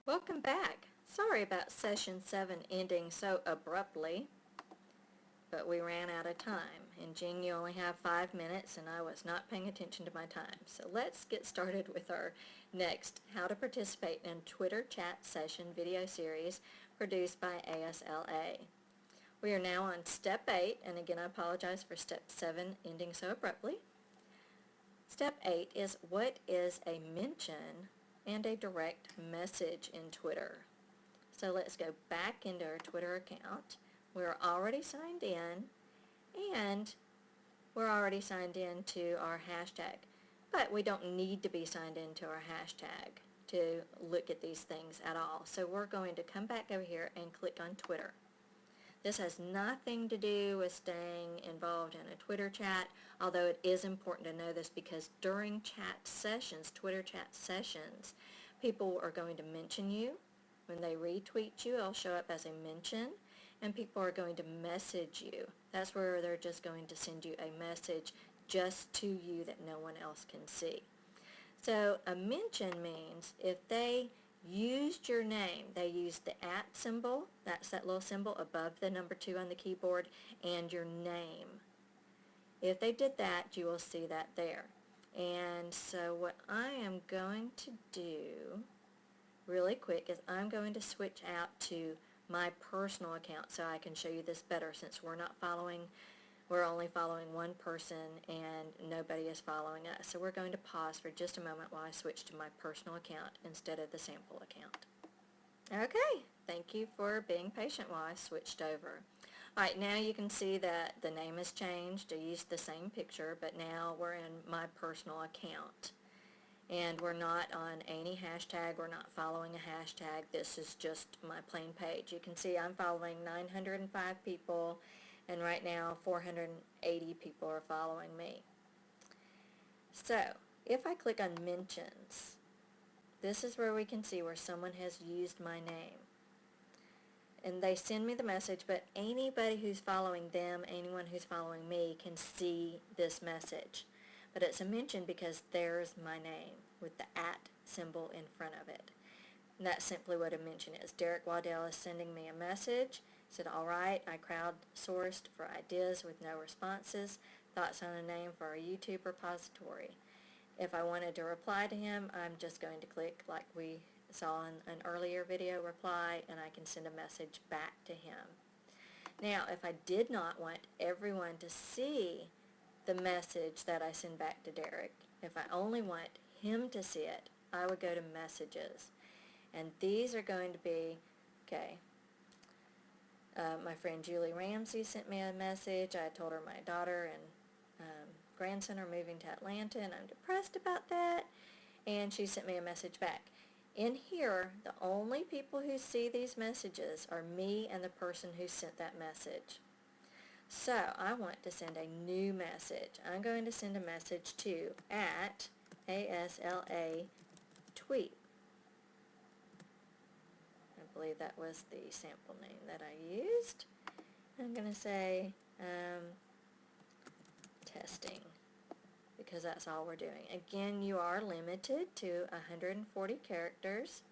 Welcome back. Sorry about session 7 ending so abruptly, but we ran out of time. And Jean, you only have 5 minutes, and I was not paying attention to my time. So let's get started with our next How to Participate in Twitter Chat Session video series produced by ASLA. We are now on step 8, and again I apologize for step 7 ending so abruptly. Step 8 is what is a mention and a direct message in Twitter. So let's go back into our Twitter account. We're already signed in, and we're already signed in to our hashtag. But we don't need to be signed into our hashtag to look at these things at all. So we're going to come back over here and click on Twitter. This has nothing to do with staying involved in a Twitter chat, although it is important to know this because during chat sessions, Twitter chat sessions, people are going to mention you. When they retweet you, it'll show up as a mention, and people are going to message you. That's where they're just going to send you a message just to you that no one else can see. So a mention means if they used your name, they used the @ symbol, that's that little symbol above the number 2 on the keyboard, and your name. If they did that, you will see that there. And so what I am going to do really quick is I'm going to switch out to my personal account so I can show you this better since we're only following one person and nobody is following us. So we're going to pause for just a moment while I switch to my personal account instead of the sample account. Okay, thank you for being patient while I switched over. Alright, now you can see that the name has changed. I used the same picture, but now we're in my personal account. And we're not on any hashtag, we're not following a hashtag, this is just my plain page. You can see I'm following 905 people, and right now 480 people are following me. So, if I click on mentions, this is where we can see where someone has used my name. And they send me the message, but anybody who's following them, anyone who's following me can see this message. But it's a mention because there's my name with the @ symbol in front of it. And that's simply what a mention is. Derek Waddell is sending me a message. Said, alright, I crowdsourced for ideas with no responses. Thoughts on a name for our YouTube repository. If I wanted to reply to him, I'm just going to click like we saw in an earlier video, reply, and I can send a message back to him. Now, if I did not want everyone to see the message that I send back to Derek, if I only want him to see it, I would go to messages. And these are going to be, okay, my friend Julie Ramsey sent me a message. I told her my daughter and grandson are moving to Atlanta and I'm depressed about that. And she sent me a message back. In here, the only people who see these messages are me and the person who sent that message. So I want to send a new message. I'm going to send a message to @ASLA tweet. I believe that was the sample name that I used. I'm going to say testing because that's all we're doing. Again, you are limited to 140 characters.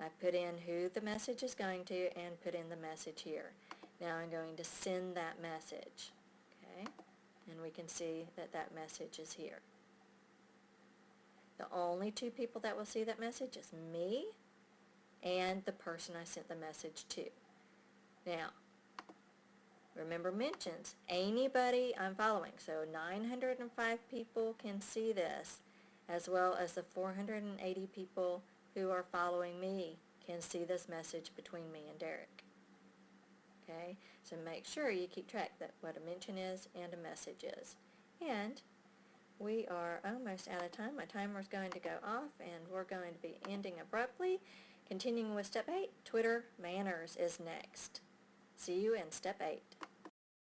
I put in who the message is going to and put in the message here. Now I'm going to send that message, okay? And we can see that that message is here. The only 2 people that will see that message is me and the person I sent the message to. Now, remember mentions. Anybody I'm following. So 905 people can see this, as well as the 480 people who are following me can see this message between me and Derek. Okay, so make sure you keep track that what a mention is and a message is. And we are almost out of time. My timer's going to go off and we're going to be ending abruptly. Continuing with step 8, Twitter manners is next. See you in step 8.